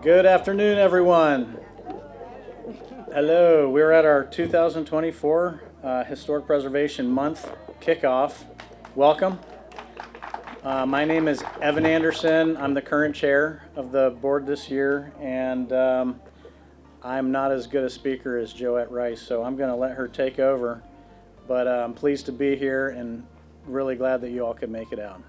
Good afternoon, everyone. Hello, we're at our 2024 Historic Preservation Month kickoff. Welcome. My name is Evan Anderson. I'm the current chair of the board this year, and I'm not as good a speaker as Joette Rice, so I'm going to let her take over. But I'm pleased to be here and really glad that you all could make it out.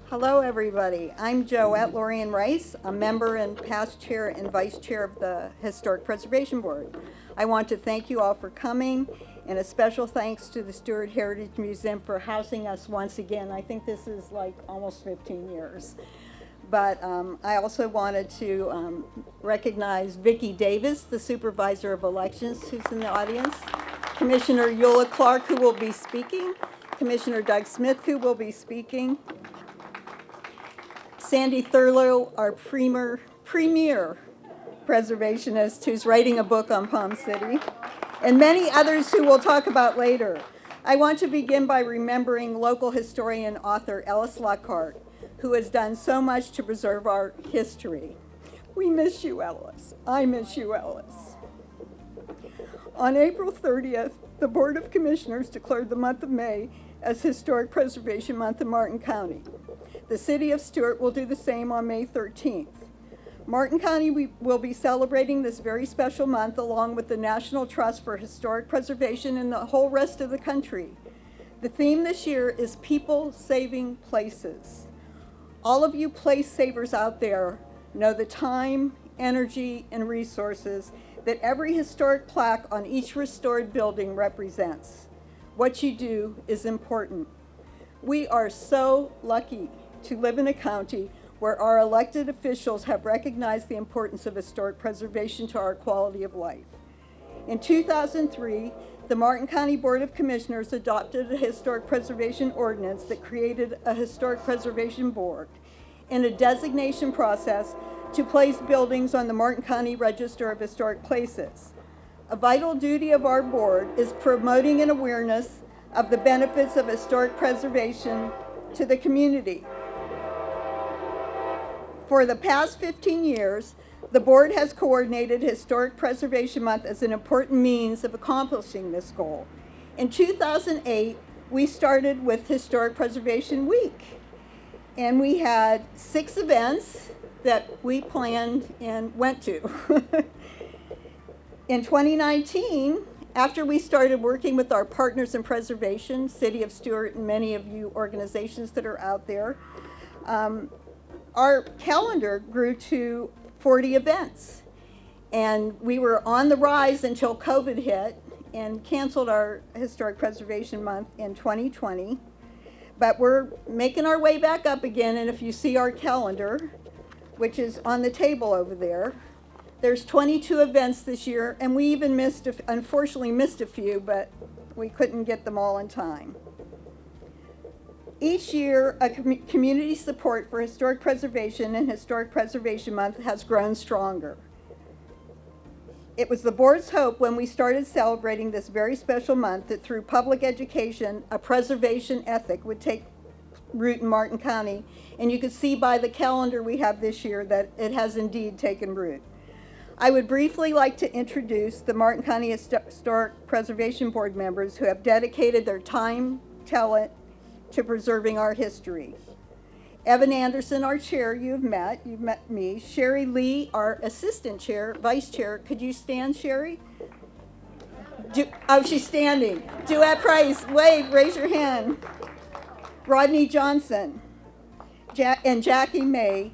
Hello, everybody. I'm Joette Lorian Rice, a member and past chair and vice chair of the Historic Preservation Board. I want to thank you all for coming, and a special thanks to the Stuart Heritage Museum for housing us once again. I think this is like almost 15 years. But I also wanted to recognize Vicki Davis, the Supervisor of Elections, who's in the audience, Commissioner Eula Clark, who will be speaking, Commissioner Doug Smith, who will be speaking, Sandy Thurlow, our premier preservationist, who's writing a book on Palm City, and many others who we'll talk about later. I want to begin by remembering local historian author Ellis Lockhart, who has done so much to preserve our history. We miss you, Ellis. I miss you, Ellis. On April 30th, the Board of Commissioners declared the month of May as Historic Preservation Month in Martin County. The City of Stuart will do the same on May 13th. Martin County will be celebrating this very special month along with the National Trust for Historic Preservation and the whole rest of the country. The theme this year is People Saving Places. All of you place savers out there know the time, energy, and resources that every historic plaque on each restored building represents. What you do is important. We are so lucky to live in a county where our elected officials have recognized the importance of historic preservation to our quality of life. In 2003, the Martin County Board of Commissioners adopted a historic preservation ordinance that created a historic preservation board and a designation process to place buildings on the Martin County Register of Historic Places. A vital duty of our board is promoting an awareness of the benefits of historic preservation to the community. For the past 15 years, the board has coordinated Historic Preservation Month as an important means of accomplishing this goal. In 2008, we started with Historic Preservation Week, and we had 6 events that we planned and went to. In 2019, after we started working with our partners in preservation, City of Stuart and many of you organizations that are out there, our calendar grew to 40 events. And we were on the rise until COVID hit and canceled our Historic Preservation Month in 2020. But we're making our way back up again, and if you see our calendar, which is on the table over there, there's 22 events this year, and we even unfortunately missed a few, but we couldn't get them all in time. Each year, community support for historic preservation and Historic Preservation Month has grown stronger. It was the board's hope when we started celebrating this very special month that through public education, a preservation ethic would take root in Martin County, and you can see by the calendar we have this year that it has indeed taken root. I would briefly like to introduce the Martin County Historic Preservation Board members who have dedicated their time, talent, to preserving our history. Evan Anderson, our chair, you've met me. Sherry Lee, our assistant chair, vice chair. Could you stand, Sherry? She's standing. Joette Price, wave, raise your hand. Rodney Johnson and Jackie May.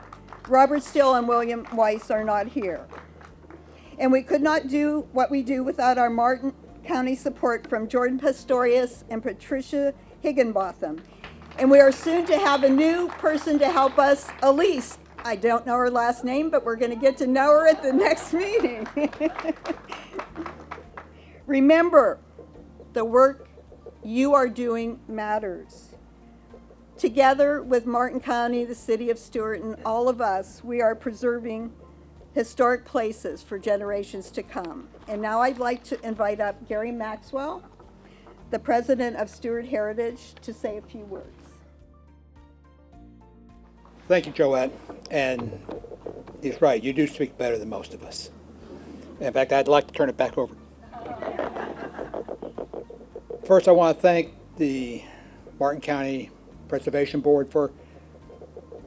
Robert Still and William Weiss are not here. And we could not do what we do without our Martin County support from Jordan Pastorius and Patricia Higginbotham. And we are soon to have a new person to help us, Elise. I don't know her last name, but we're going to get to know her at the next meeting. Remember, the work you are doing matters. Together with Martin County, the City of Stuart, and all of us, we are preserving historic places for generations to come. And now I'd like to invite up Gary Maxwell, the president of Stuart Heritage, to say a few words. Thank you, Joette. And he's right, you do speak better than most of us. In fact, I'd like to turn it back over. First, I want to thank the Martin County Preservation Board for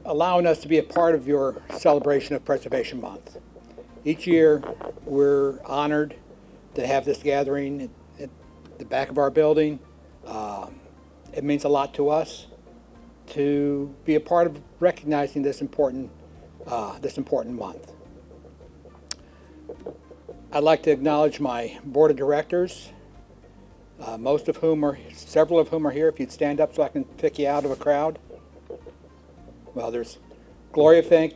allowing us to be a part of your celebration of Preservation Month. Each year, we're honored to have this gathering at the back of our building. It means a lot to us to be a part of recognizing this important month. I'd like to acknowledge my board of directors, several of whom are here. If you'd stand up so I can pick you out of a crowd. Well, there's Gloria Fink,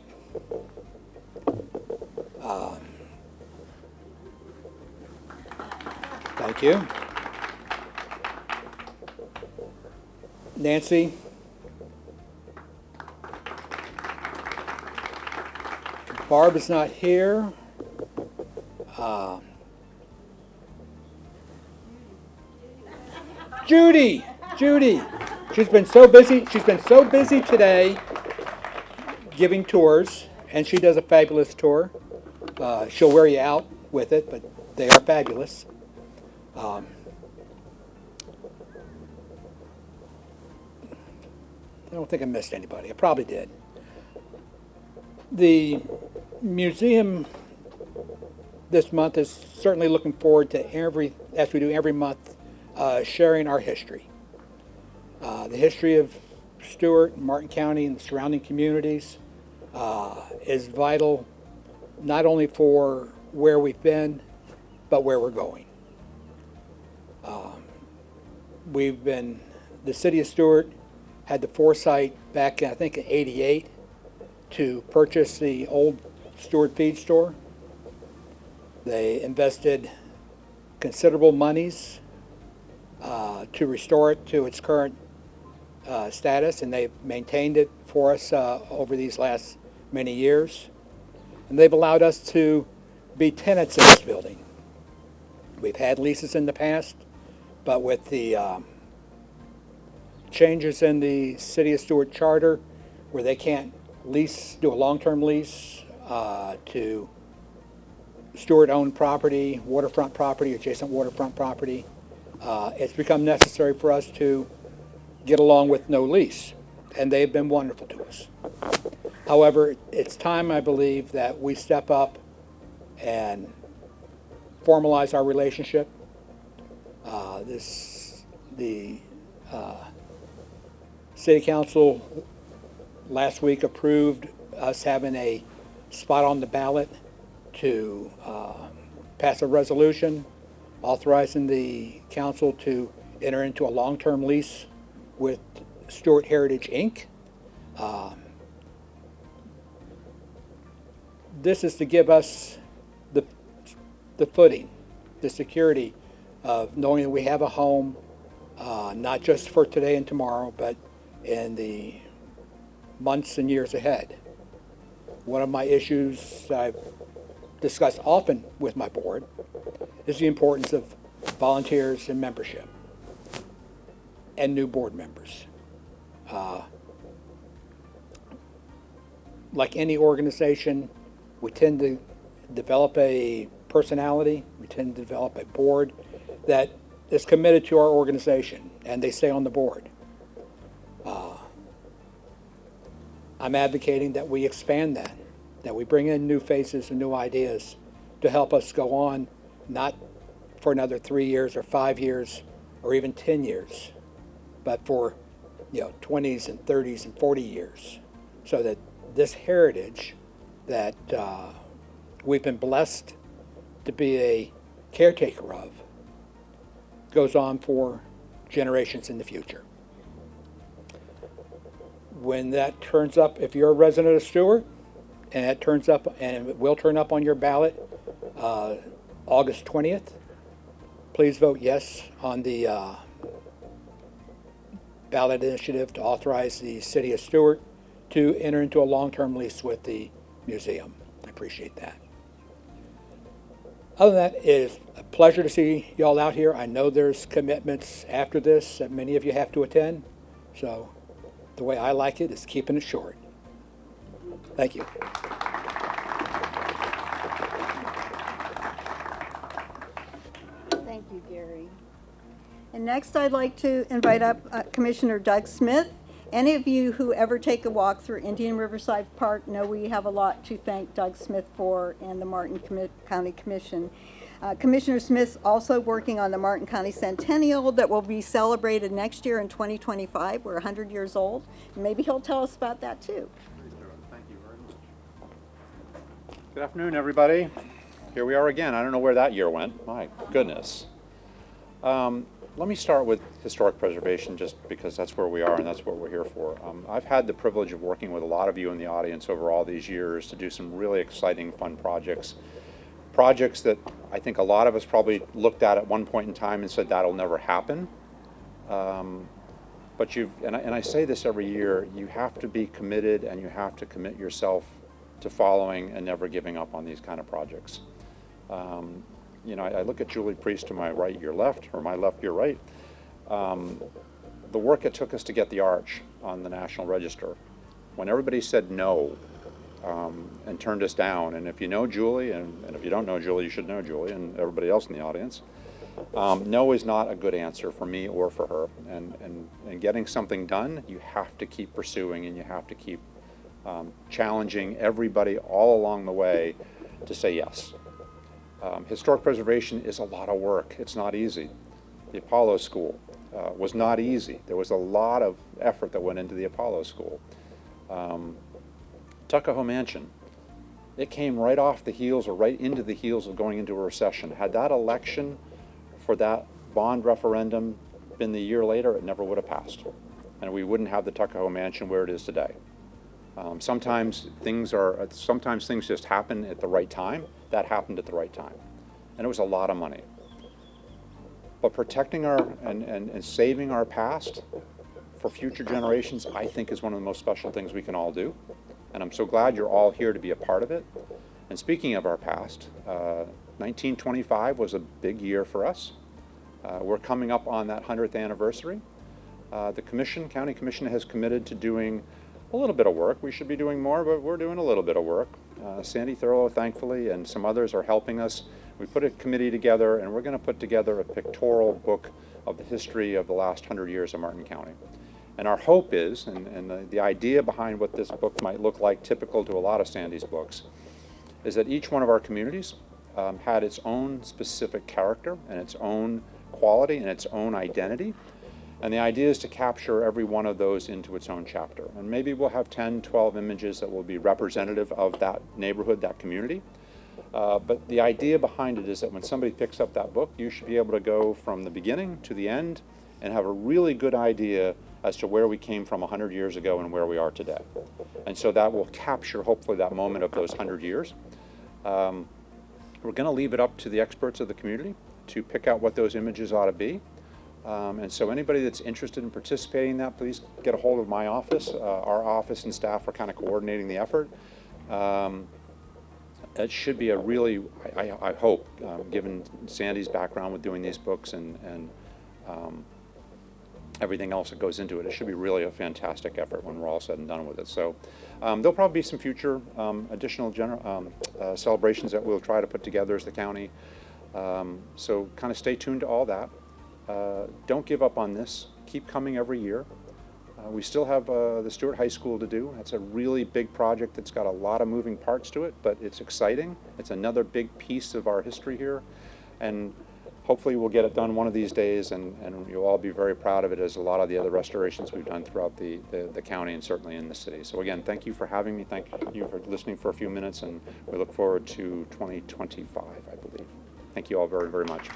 thank you. Nancy. Barb is not here. Judy. She's been so busy today giving tours, and she does a fabulous tour. She'll wear you out with it, but they are fabulous. I don't think I missed anybody. I probably did. The museum this month is certainly looking forward to as we do every month, sharing our history. The history of Stewart, Martin County, and the surrounding communities is vital not only for where we've been, but where we're going. The city of Stewart had the foresight back, I think, in '88 to purchase the old Stewart Feed Store. They invested considerable monies to restore it to its current status, and they've maintained it for us over these last many years. And they've allowed us to be tenants in this building. We've had leases in the past, but with the changes in the City of Stewart charter, where they can't do a long-term lease to Stewart-owned property, waterfront property, adjacent waterfront property, it's become necessary for us to get along with no lease, and they've been wonderful to us. However, it's time, I believe, that we step up and formalize our relationship. The City Council last week approved us having a spot on the ballot to pass a resolution authorizing the council to enter into a long-term lease with Stewart Heritage, Inc. This is to give us the footing, the security of knowing that we have a home, not just for today and tomorrow, but in the months and years ahead. One of my issues I've discussed often with my board is the importance of volunteers and membership and new board members. Like any organization, we tend to develop a personality, we tend to develop a board that is committed to our organization, and they stay on the board. I'm advocating that we expand that we bring in new faces and new ideas to help us go on, not for another 3 years or 5 years or even 10 years, but for 20s and 30s and 40 years, so that this heritage that we've been blessed to be a caretaker of goes on for generations in the future. When that turns up, if you're a resident of Stewart, and it turns up, and it will turn up on your ballot August 20th, please vote yes on the ballot initiative to authorize the City of Stewart to enter into a long-term lease with the museum. I appreciate that. Other than that, it is a pleasure to see y'all out here. I know there's commitments after this that many of you have to attend, so the way I like it is keeping it short. Thank you. Thank you, Gary. And next, I'd like to invite up Commissioner Doug Smith. Any of you who ever take a walk through Indian Riverside Park know we have a lot to thank Doug Smith for and the Martin County Commission. Commissioner Smith's also working on the Martin County Centennial that will be celebrated next year in 2025. We're 100 years old. Maybe he'll tell us about that too. Thank you very much. Good afternoon, everybody. Here we are again. I don't know where that year went. My goodness. Let me start with historic preservation just because that's where we are and that's what we're here for. I've had the privilege of working with a lot of you in the audience over all these years to do some really exciting, fun projects. Projects that I think a lot of us probably looked at one point in time and said that'll never happen. But and I say this every year, you have to be committed and you have to commit yourself to following and never giving up on these kind of projects. You know, I look at Julie Priest to my right, your left, or my left, your right. The work it took us to get the arch on the National Register, when everybody said no and turned us down, and if you know Julie, and if you don't know Julie, you should know Julie and everybody else in the audience, no is not a good answer for me or for her. And getting something done, you have to keep pursuing and you have to keep challenging everybody all along the way to say yes. Historic preservation is a lot of work. It's not easy. The Apollo School was not easy. There was a lot of effort that went into the Apollo School. Tuckahoe Mansion, it came right off the heels or right into the heels of going into a recession. Had that election for that bond referendum been the year later, it never would have passed. And we wouldn't have the Tuckahoe Mansion where it is today. Sometimes things just happen at the right time. That happened at the right time. And it was a lot of money. But protecting our and saving our past for future generations, I think, is one of the most special things we can all do. And I'm so glad you're all here to be a part of it. And speaking of our past, 1925 was a big year for us. We're coming up on that 100th anniversary. The County Commission has committed to doing a little bit of work. We should be doing more, but we're doing a little bit of work. Sandy Thurlow, thankfully, and some others are helping us. We put a committee together, and we're going to put together a pictorial book of the history of the last 100 years of Martin County. And our hope is, and the idea behind what this book might look like, typical to a lot of Sandy's books, is that each one of our communities had its own specific character and its own quality and its own identity. And the idea is to capture every one of those into its own chapter. And maybe we'll have 10, 12 images that will be representative of that neighborhood, that community. But the idea behind it is that when somebody picks up that book, you should be able to go from the beginning to the end and have a really good idea as to where we came from 100 years ago and where we are today. And so that will capture, hopefully, that moment of those 100 years. We're going to leave it up to the experts of the community to pick out what those images ought to be. And so anybody that's interested in participating in that, please get a hold of my office. Our office and staff are kind of coordinating the effort. It should be a really, I hope, given Sandy's background with doing these books and everything else that goes into it, it should be really a fantastic effort when we're all said and done with it. So there'll probably be some future additional celebrations that we'll try to put together as the county. So kind of stay tuned to all that. Don't give up on this. Keep coming every year. We still have the Stewart High School to do. That's a really big project that's got a lot of moving parts to it, but it's exciting. It's another big piece of our history here. And hopefully we'll get it done one of these days, and you'll all be very proud of it, as a lot of the other restorations we've done throughout the county and certainly in the city. So again, thank you for having me. Thank you for listening for a few minutes, and we look forward to 2025, I believe. Thank you all very, very much.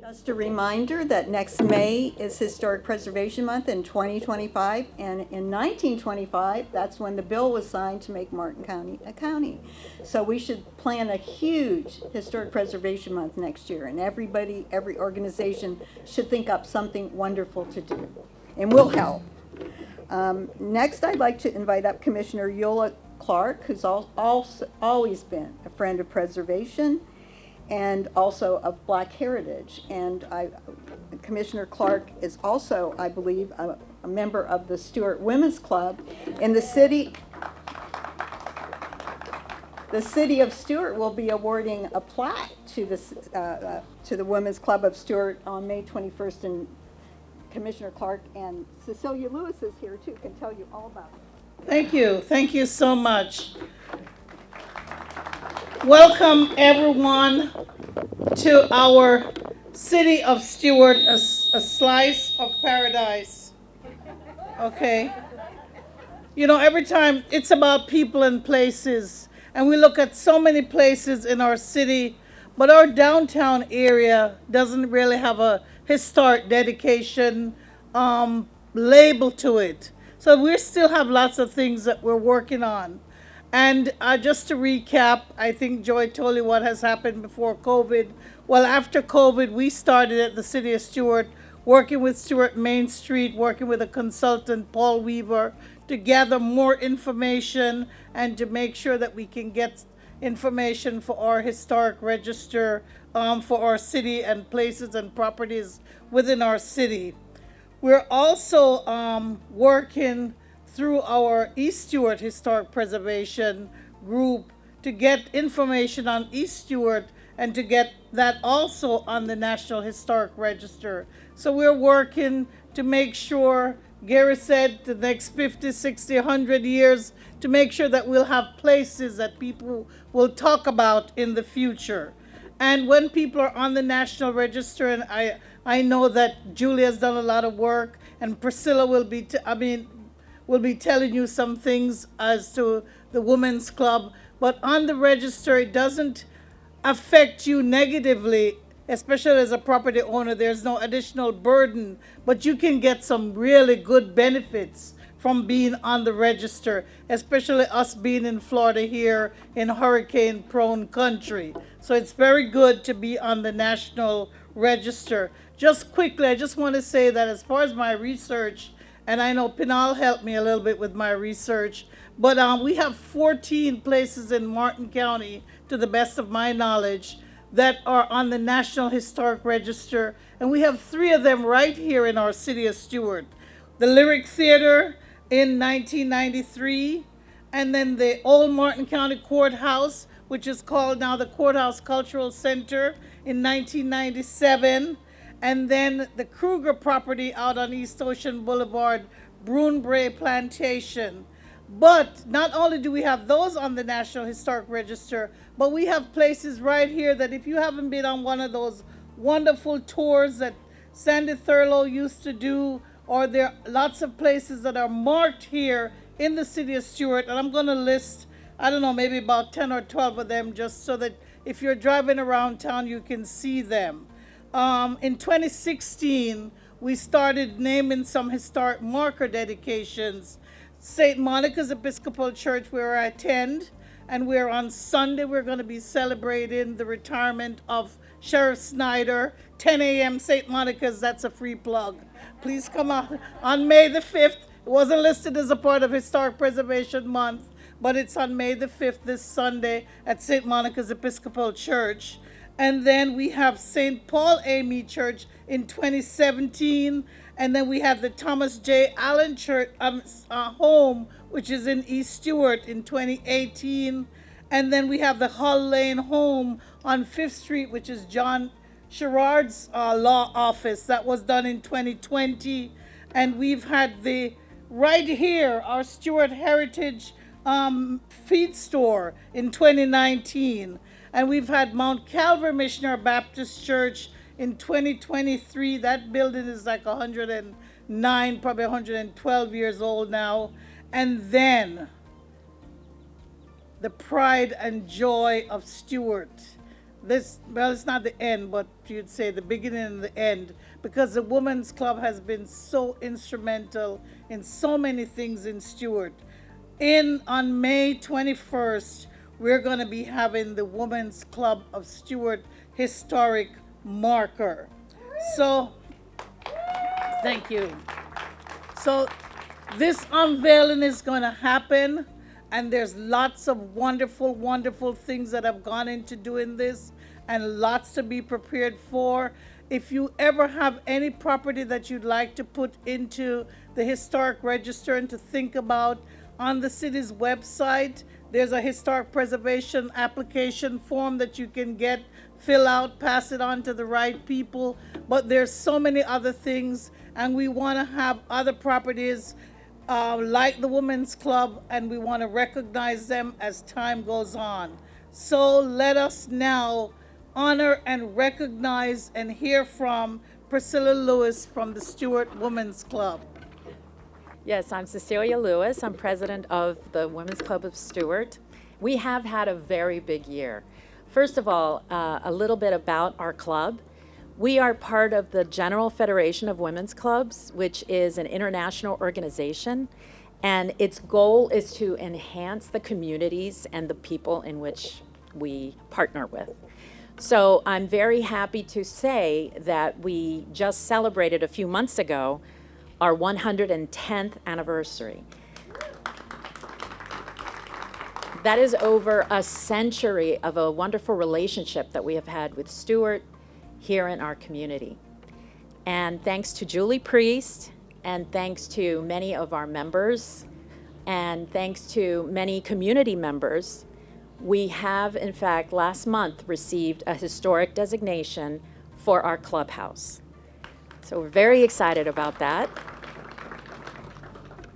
Just a reminder that next May is Historic Preservation Month in 2025, and in 1925, that's when the bill was signed to make Martin County a county. So we should plan a huge Historic Preservation Month next year, and every organization should think up something wonderful to do, and we'll help. Next, I'd like to invite up Commissioner Eula Clark, who's always been a friend of preservation and also of Black heritage. And Commissioner Clark is also, I believe, a member of the Stewart Women's Club in the city. The city of Stewart will be awarding a plaque to the Women's Club of Stewart on May 21st, and Commissioner Clark and Cecilia Lewis is here too, can tell you all about it. Thank you so much. Welcome everyone to our City of Stewart, a slice of paradise. Okay. You know, every time it's about people and places, and we look at so many places in our city, but our downtown area doesn't really have a historic dedication label to it. So we still have lots of things that we're working on. And just to recap, I think Joy told you what has happened before COVID. Well, after COVID, we started at the City of Stewart, working with Stewart Main Street, working with a consultant, Paul Weaver, to gather more information and to make sure that we can get information for our historic register, for our city and places and properties within our city. We're also working through our East Stewart Historic Preservation Group to get information on East Stewart and to get that also on the National Historic Register. So we're working to make sure, Gary said, the next 50, 60, 100 years, to make sure that we'll have places that people will talk about in the future. And when people are on the National Register, and I know that Julia's done a lot of work, and Priscilla will be, will be telling you some things as to the Women's Club. But on the register, it doesn't affect you negatively, especially as a property owner. There's no additional burden, but you can get some really good benefits from being on the register, especially us being in Florida here in hurricane-prone country. So it's very good to be on the National Register. Just quickly, I just want to say that as far as my research, and I know Pinal helped me a little bit with my research, but we have 14 places in Martin County, to the best of my knowledge, that are on the National Historic Register, and we have 3 of them right here in our City of Stewart. The Lyric Theater in 1993, and then the old Martin County Courthouse, which is called now the Courthouse Cultural Center, in 1997, and then the Kruger property out on East Ocean Boulevard, Broonbrae Plantation. But not only do we have those on the National Historic Register, but we have places right here that if you haven't been on one of those wonderful tours that Sandy Thurlow used to do, or there are lots of places that are marked here in the City of Stewart, and I'm going to list, I don't know, maybe about 10 or 12 of them, just so that if you're driving around town, you can see them. In 2016, we started naming some historic marker dedications. St. Monica's Episcopal Church, where I attend, and we're on Sunday, we're going to be celebrating the retirement of Sheriff Snyder. 10 a.m. St. Monica's, that's a free plug. Please come out on May the 5th. It wasn't listed as a part of Historic Preservation Month, but it's on May the 5th, this Sunday, at St. Monica's Episcopal Church. And then we have St. Paul AME Church in 2017. And then we have the Thomas J. Allen Church home, which is in East Stewart in 2018. And then we have the Hull Lane home on 5th Street, which is John Sherrard's law office. That was done in 2020. And we've had right here, our Stewart Heritage feed store in 2019. And we've had Mount Calvary Missionary Baptist Church in 2023. That building is like 109, probably 112 years old now. And then the pride and joy of Stewart. This, well, it's not the end, but you'd say the beginning and the end, because the Women's Club has been so instrumental in so many things in Stewart. On May 21st, we're going to be having the Women's Club of Stewart Historic Marker. So, thank you. So, this unveiling is going to happen, and there's lots of wonderful, wonderful things that have gone into doing this, and lots to be prepared for. If you ever have any property that you'd like to put into the historic register and to think about, on the city's website, there's a historic preservation application form that you can get, fill out, pass it on to the right people. But there's so many other things, and we want to have other properties like the Women's Club, and we want to recognize them as time goes on. So let us now honor and recognize and hear from Priscilla Lewis from the Stewart Women's Club. Yes, I'm Cecilia Lewis. I'm president of the Women's Club of Stewart. We have had a very big year. First of all, a little bit about our club. We are part of the General Federation of Women's Clubs, which is an international organization, and its goal is to enhance the communities and the people in which we partner with. So I'm very happy to say that we just celebrated a few months ago our 110th anniversary. That is over a century of a wonderful relationship that we have had with Stewart here in our community. And thanks to Julie Priest, and thanks to many of our members, and thanks to many community members, we have, in fact, last month received a historic designation for our clubhouse. So we're very excited about that.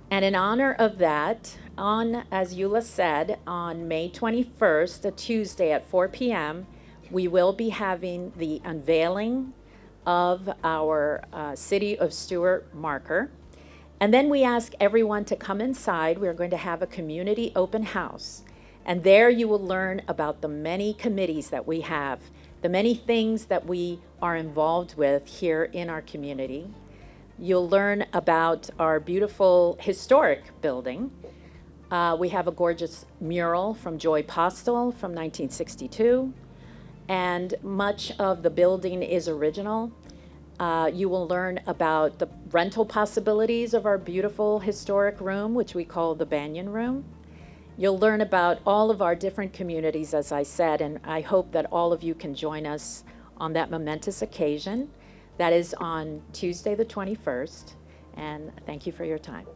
And in honor of that, as Eula said, on May 21st, a Tuesday at 4 p.m., we will be having the unveiling of our City of Stewart marker. And then we ask everyone to come inside. We're going to have a community open house. And there you will learn about the many committees that we have, the many things that we are involved with here in our community. You'll learn about our beautiful historic building. We have a gorgeous mural from Joy Postel from 1962, and much of the building is original. You will learn about the rental possibilities of our beautiful historic room, which we call the Banyan Room. You'll learn about all of our different communities, as I said, and I hope that all of you can join us on that momentous occasion. That is on Tuesday the 21st, and thank you for your time.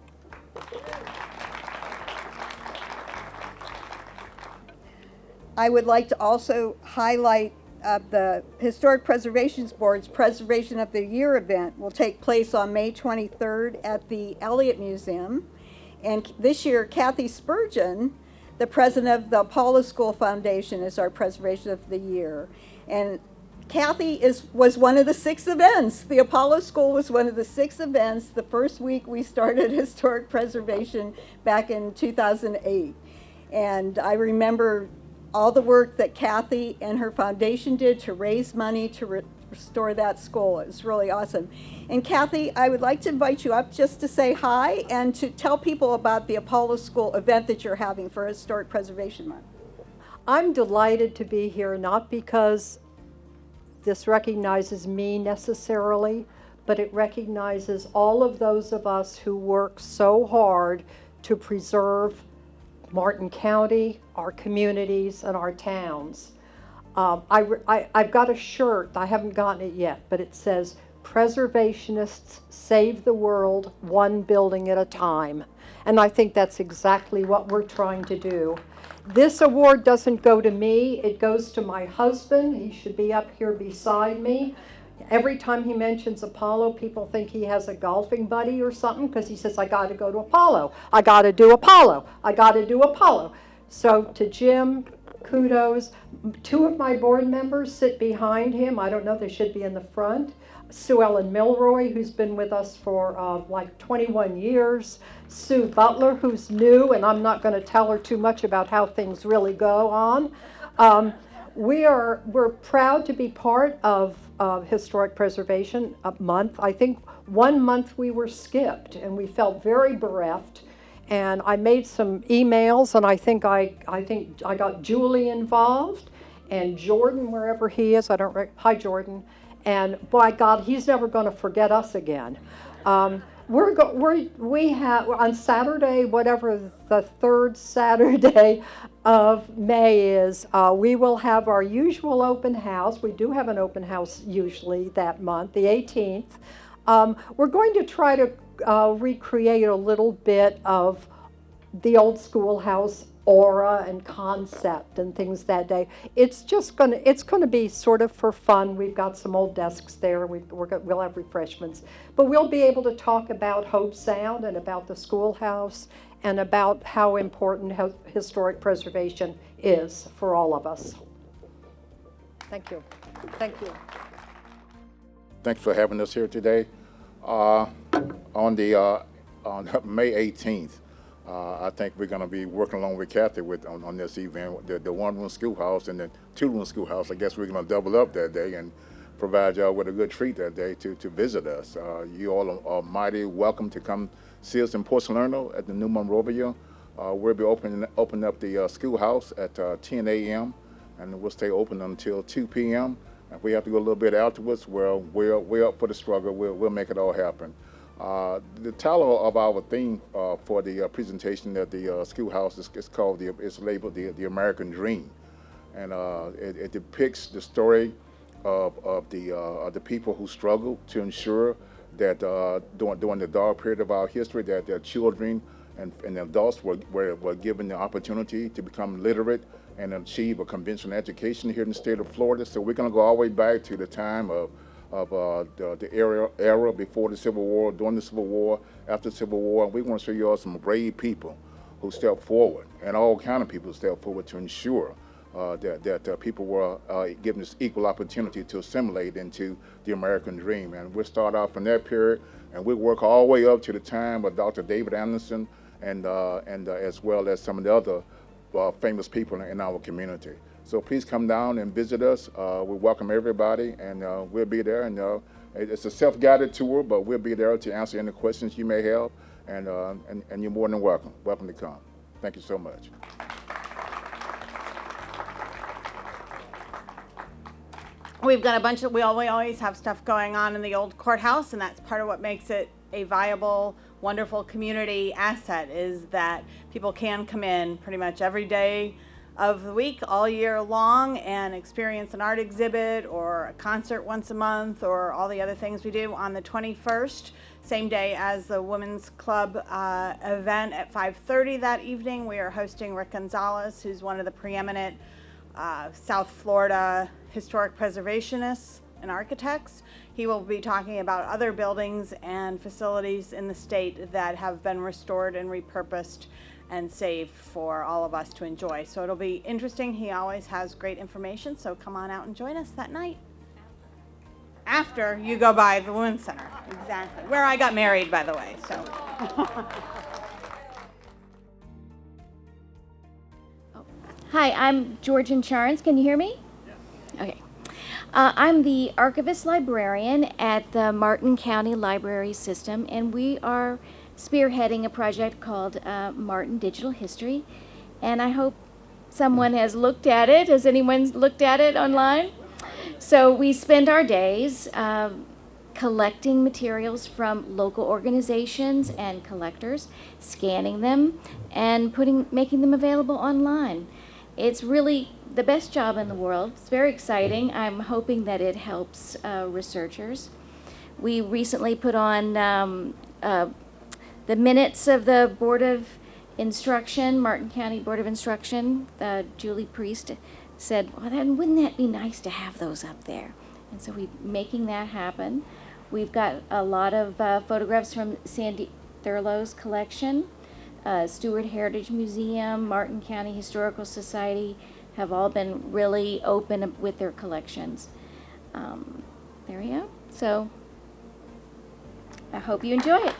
I would like to also highlight the Historic Preservation Board's Preservation of the Year event will take place on May 23rd at the Elliott Museum. And this year, Kathy Spurgeon, the president of the Apollo School Foundation, is our Preservation of the Year. And Kathy was one of the 6 events. The Apollo School was one of the 6 events the first week we started historic preservation back in 2008. And I remember all the work that Kathy and her foundation did to raise money to restore that school. It was really awesome. And Kathy, I would like to invite you up just to say hi and to tell people about the Apollo School event that you're having for Historic Preservation Month. I'm delighted to be here, not because this recognizes me necessarily, but it recognizes all of those of us who work so hard to preserve Martin County, our communities, and our towns. I've got a shirt, I haven't gotten it yet, but it says, "Preservationists save the world one building at a time." And I think that's exactly what we're trying to do. This award doesn't go to me, it goes to my husband. He should be up here beside me. Every time he mentions Apollo, people think he has a golfing buddy or something, because he says, I got to go to Apollo. I got to do Apollo. I got to do Apollo. So to Jim, kudos. 2 of my board members sit behind him. I don't know, they should be in the front. Sue Ellen Milroy, who's been with us for like 21 years. Sue Butler, who's new, and I'm not going to tell her too much about how things really go on. We're proud to be part of Historic Preservation Month. I think 1 month we were skipped, and we felt very bereft. And I made some emails, and I think I got Julie involved, and Jordan, wherever he is. Hi, Jordan. And by God, he's never going to forget us again. We have, on Saturday, whatever the third Saturday of May is, we will have our usual open house. We do have an open house usually that month, the 18th. We're going to try to recreate a little bit of the old schoolhouse aura and concept and things that day. It's gonna be sort of for fun. We've got some old desks there. We'll have refreshments, but we'll be able to talk about Hope Sound and about the schoolhouse and about how important historic preservation is for all of us. Thank you. Thank you. Thanks for having us here today. On May 18th, I think we're going to be working along with Kathy on this event, the one-room schoolhouse and the two-room schoolhouse. I guess we're going to double up that day and provide y'all with a good treat that day to visit us. You all are mighty welcome to come see us in Port Salerno at the New Monrovia. We'll be opening up the schoolhouse at 10 a.m. and we'll stay open until 2 p.m. If we have to go a little bit afterwards, well, we're up for the struggle. We'll make it all happen. The title of our theme for the presentation at the schoolhouse is called it's labeled the American Dream, and it depicts the story of the people who struggled to ensure that during the dark period of our history that their children and adults were given the opportunity to become literate and achieve a conventional education here in the state of Florida. So we're going to go all the way back to the time of the era before the Civil War, during the Civil War, after the Civil War. And we want to show you all some brave people who stepped forward, and all kind of people stepped forward to ensure that people were given this equal opportunity to assimilate into the American dream. And we'll start off from that period, and we'll work all the way up to the time of Dr. David Anderson and as well as some of the other famous people in our community. So please come down and visit us. We welcome everybody, and we'll be there. And it's a self-guided tour, but we'll be there to answer any questions you may have, and you're more than welcome. Welcome to come. Thank you so much. We've got a bunch of, we always have stuff going on in the old courthouse, and that's part of what makes it a viable, wonderful community asset, is that people can come in pretty much every day of the week, all year long, and experience an art exhibit or a concert once a month or all the other things we do. On the 21st, same day as the Women's Club event at 5:30 that evening, we are hosting Rick Gonzalez, who's one of the preeminent South Florida historic preservationists and architects. He will be talking about other buildings and facilities in the state that have been restored and repurposed and saved for all of us to enjoy. So it'll be interesting. He always has great information, so come on out and join us that night. After you go by the Women's Center, exactly, where I got married, by the way, so. Hi, I'm Georgian Charns. Can you hear me? Yeah. Okay. I'm the archivist librarian at the Martin County Library System, and we are spearheading a project called Martin Digital History. And I hope someone has looked at it. Has anyone looked at it online? So we spend our days collecting materials from local organizations and collectors, scanning them, and making them available online. It's really the best job in the world. It's very exciting. I'm hoping that it helps researchers. We recently put on the minutes of the Board of Instruction, Martin County Board of Instruction. Julie Priest said, well, then wouldn't that be nice to have those up there? And so we're making that happen. We've got a lot of photographs from Sandy Thurlow's collection. Stewart Heritage Museum, Martin County Historical Society have all been really open with their collections. There we go. So I hope you enjoy it.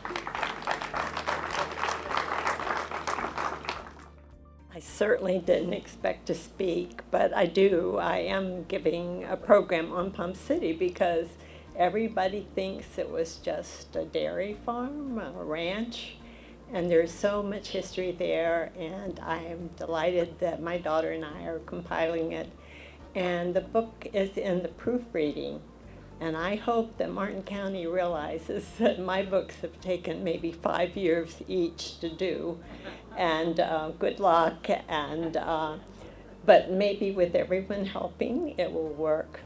I certainly didn't expect to speak, but I do. I am giving a program on Pump City because everybody thinks it was just a dairy farm, a ranch. And there's so much history there, and I am delighted that my daughter and I are compiling it. And the book is in the proofreading And I hope that Martin County realizes that my books have taken maybe 5 years each to do. And good luck. But maybe with everyone helping, it will work.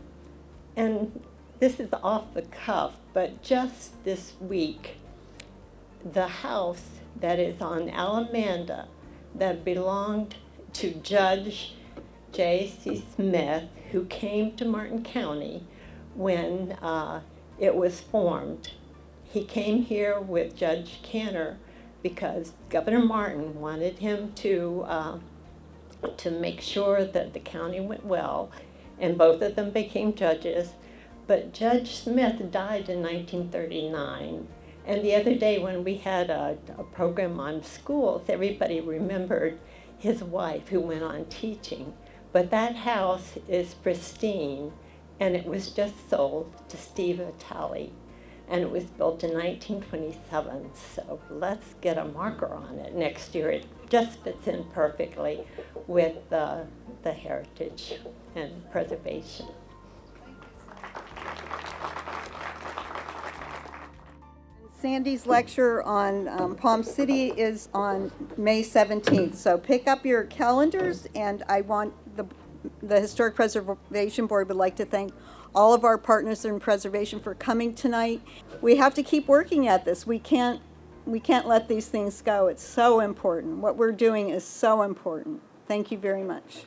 And this is off the cuff, but just this week, the house that is on Alamanda that belonged to Judge J.C. Smith, who came to Martin County when it was formed. He came here with Judge Cantor because Governor Martin wanted him to make sure that the county went well, and both of them became judges. But Judge Smith died in 1939. And the other day when we had a program on schools, everybody remembered his wife who went on teaching. But that house is pristine, and it was just sold to Steve Vitale. And it was built in 1927, so let's get a marker on it next year. It just fits in perfectly with the heritage and preservation. Sandy's lecture on Palm City is on May 17th, so pick up your calendars, and I want the Historic Preservation Board would like to thank all of our partners in preservation for coming tonight. We have to keep working at this. We can't let these things go. It's so important. What we're doing is so important. Thank you very much.